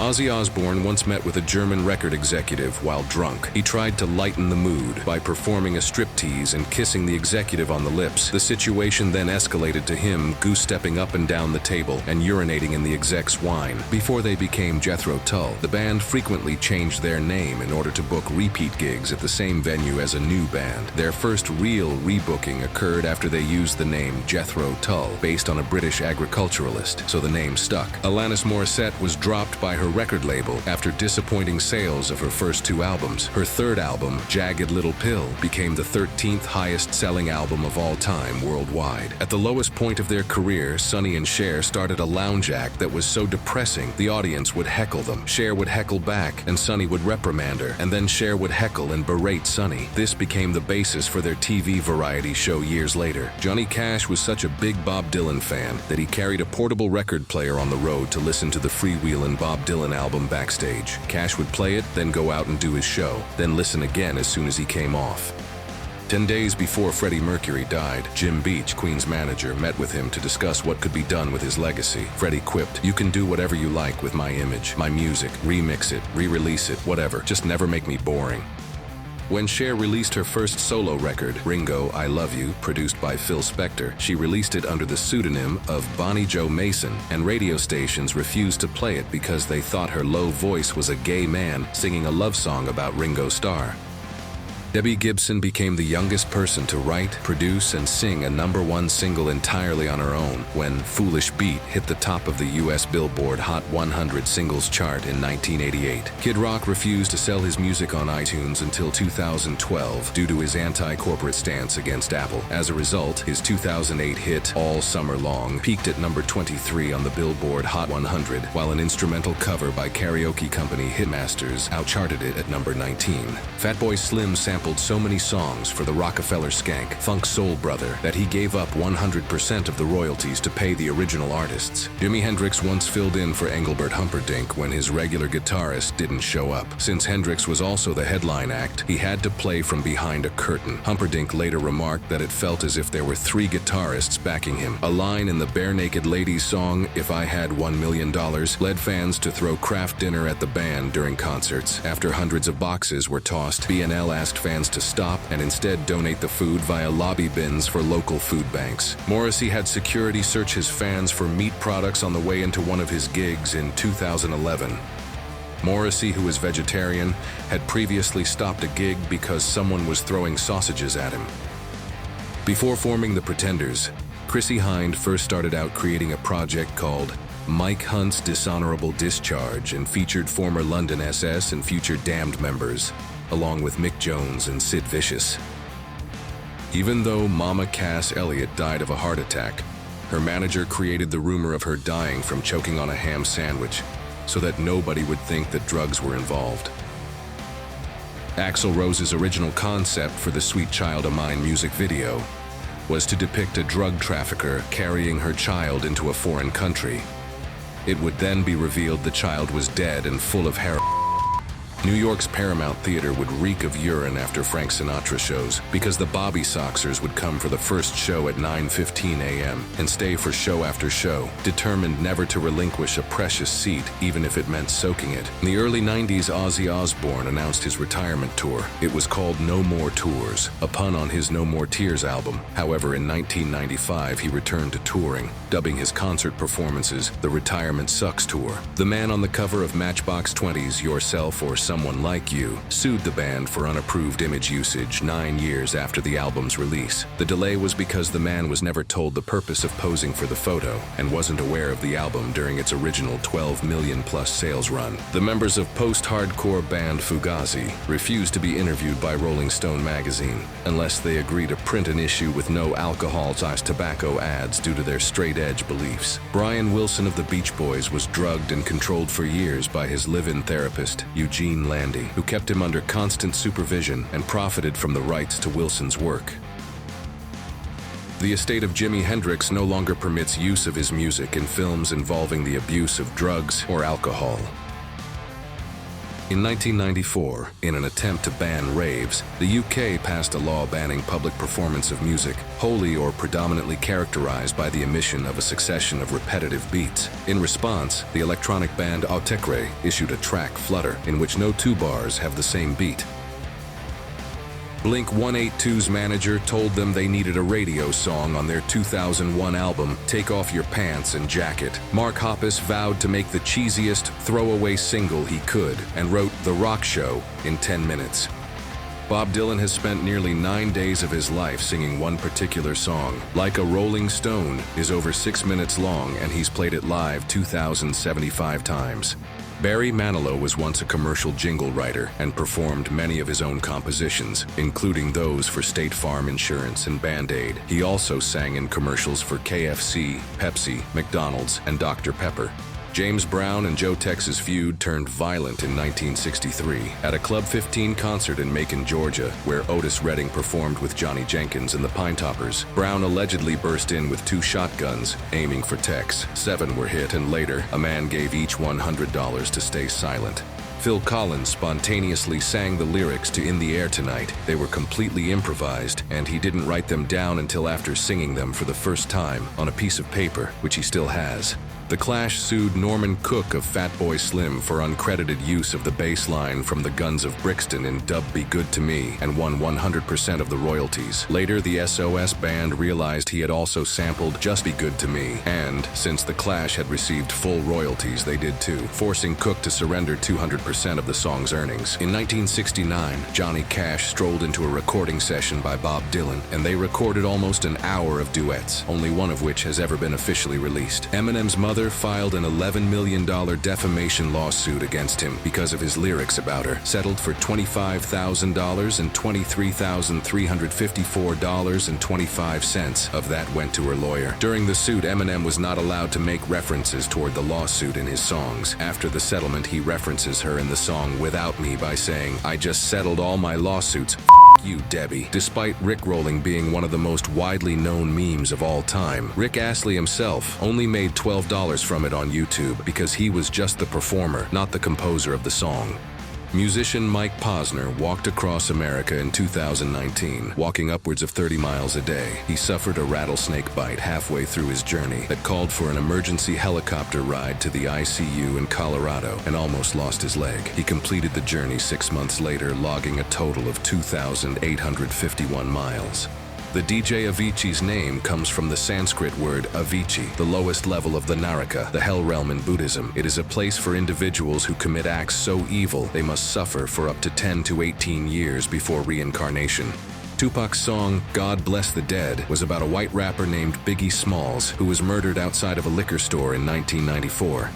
Ozzy Osbourne once met with a German record executive while drunk. He tried to lighten the mood by performing a striptease and kissing the executive on the lips. The situation then escalated to him goose-stepping up and down the table and urinating in the exec's wine. Before they became Jethro Tull, the band frequently changed their name in order to book repeat gigs at the same venue as a new band. Their first real rebooking occurred after they used the name Jethro Tull, based on a British agriculturalist, so the name stuck. Alanis Morissette was dropped by her record label after disappointing sales of her first two albums. Her third album, Jagged Little Pill, became the 13th highest-selling album of all time worldwide. At the lowest point of their career, Sonny and Cher started a lounge act that was so depressing the audience would heckle them. Cher would heckle back and Sonny would reprimand her, and then Cher would heckle and berate Sonny. This became the basis for their TV variety show years later. Johnny Cash was such a big Bob Dylan fan that he carried a portable record player on the road to listen to the freewheelin' Bob Dylan album Backstage. Cash would play it, then go out and do his show, then listen again as soon as he came off. 10 days before Freddie Mercury died, Jim Beach, Queen's manager, met with him to discuss what could be done with his legacy. Freddie quipped, "You can do whatever you like with my image, my music, remix it, re-release it, whatever, just never make me boring." When Cher released her first solo record, Ringo, I Love You, produced by Phil Spector, she released it under the pseudonym of Bonnie Jo Mason, and radio stations refused to play it because they thought her low voice was a gay man singing a love song about Ringo Starr. Debbie Gibson became the youngest person to write, produce, and sing a #1 single entirely on her own when Foolish Beat hit the top of the US Billboard Hot 100 singles chart in 1988. Kid Rock refused to sell his music on iTunes until 2012 due to his anti-corporate stance against Apple. As a result, his 2008 hit, All Summer Long, peaked at number 23 on the Billboard Hot 100, while an instrumental cover by karaoke company Hitmasters outcharted it at number 19. Fatboy Slim sampled so many songs for the Rockefeller Skank, Funk Soul Brother, that he gave up 100% of the royalties to pay the original artists. Jimi Hendrix once filled in for Engelbert Humperdinck when his regular guitarist didn't show up. Since Hendrix was also the headline act, he had to play from behind a curtain. Humperdinck later remarked that it felt as if there were 3 guitarists backing him. A line in the Bare Naked Ladies song, If I Had $1 Million, led fans to throw Kraft dinner at the band during concerts. After hundreds of boxes were tossed, BNL asked fans to stop and instead donate the food via lobby bins for local food banks. Morrissey had security search his fans for meat products on the way into one of his gigs in 2011. Morrissey, who is vegetarian, had previously stopped a gig because someone was throwing sausages at him. Before forming the Pretenders, Chrissie Hynde first started out creating a project called Mike Hunt's Dishonorable Discharge and featured former London SS and future Damned members, along with Mick Jones and Sid Vicious. Even though Mama Cass Elliot died of a heart attack, her manager created the rumor of her dying from choking on a ham sandwich so that nobody would think that drugs were involved. Axl Rose's original concept for the Sweet Child O' Mine music video was to depict a drug trafficker carrying her child into a foreign country. It would then be revealed the child was dead and full of heroin. New York's Paramount Theater would reek of urine after Frank Sinatra shows because the Bobby Soxers would come for the first show at 9:15 a.m. and stay for show after show, determined never to relinquish a precious seat even if it meant soaking it. In the early 90s, Ozzy Osbourne announced his retirement tour. It was called No More Tours, a pun on his No More Tears album. However, in 1995, he returned to touring, dubbing his concert performances the Retirement Sucks Tour. The man on the cover of Matchbox 20's Yourself or Someone Like You sued the band for unapproved image usage 9 years after the album's release. The delay was because the man was never told the purpose of posing for the photo and wasn't aware of the album during its original 12 million plus sales run. The members of post-hardcore band Fugazi refused to be interviewed by Rolling Stone magazine unless they agree to print an issue with no alcohol/tobacco ads due to their straight-edge beliefs. Brian Wilson of the Beach Boys was drugged and controlled for years by his live-in therapist, Eugene Landy, who kept him under constant supervision and profited from the rights to Wilson's work. The estate of Jimi Hendrix no longer permits use of his music in films involving the abuse of drugs or alcohol. In 1994, in an attempt to ban raves, the UK passed a law banning public performance of music, wholly or predominantly characterized by the emission of a succession of repetitive beats. In response, the electronic band Autekre issued a track, Flutter, in which no two bars have the same beat. Blink-182's manager told them they needed a radio song on their 2001 album, Take Off Your Pants and Jacket. Mark Hoppus vowed to make the cheesiest, throwaway single he could, and wrote The Rock Show in 10 minutes. Bob Dylan has spent nearly 9 days of his life singing one particular song. Like a Rolling Stone is over 6 minutes long, and he's played it live 2,075 times. Barry Manilow was once a commercial jingle writer and performed many of his own compositions, including those for State Farm Insurance and Band-Aid. He also sang in commercials for KFC, Pepsi, McDonald's, and Dr. Pepper. James Brown and Joe Tex's feud turned violent in 1963 at a Club 15 concert in Macon, Georgia, where Otis Redding performed with Johnny Jenkins and the Pinetoppers. Brown allegedly burst in with 2 shotguns, aiming for Tex. 7 were hit, and later, a man gave each $100 to stay silent. Phil Collins spontaneously sang the lyrics to In the Air Tonight. They were completely improvised, and he didn't write them down until after singing them for the first time on a piece of paper, which he still has. The Clash sued Norman Cook of Fatboy Slim for uncredited use of the bass line from the Guns of Brixton in Dub Be Good to Me and won 100% of the royalties. Later, the SOS band realized he had also sampled Just Be Good to Me, and since the Clash had received full royalties, they did too, forcing Cook to surrender 200% of the song's earnings. In 1969, Johnny Cash strolled into a recording session by Bob Dylan, and they recorded almost an hour of duets, only one of which has ever been officially released. Eminem's mother filed an $11 million defamation lawsuit against him because of his lyrics about her, settled for $25,000 and $23,354.25 of that went to her lawyer. During the suit, Eminem was not allowed to make references toward the lawsuit in his songs. After the settlement, he references her in the song Without Me by saying, "I just settled all my lawsuits. You, Debbie." Despite Rickrolling being one of the most widely known memes of all time, Rick Astley himself only made $12 from it on YouTube because he was just the performer, not the composer of the song. Musician Mike Posner walked across America in 2019, walking upwards of 30 miles a day. He suffered a rattlesnake bite halfway through his journey that called for an emergency helicopter ride to the ICU in Colorado and almost lost his leg. He completed the journey 6 months later, logging a total of 2,851 miles. The DJ Avicii's name comes from the Sanskrit word Avicii, the lowest level of the Naraka, the hell realm in Buddhism. It is a place for individuals who commit acts so evil they must suffer for up to 10 to 18 years before reincarnation. Tupac's song, God Bless the Dead, was about a white rapper named Biggie Smalls who was murdered outside of a liquor store in 1994.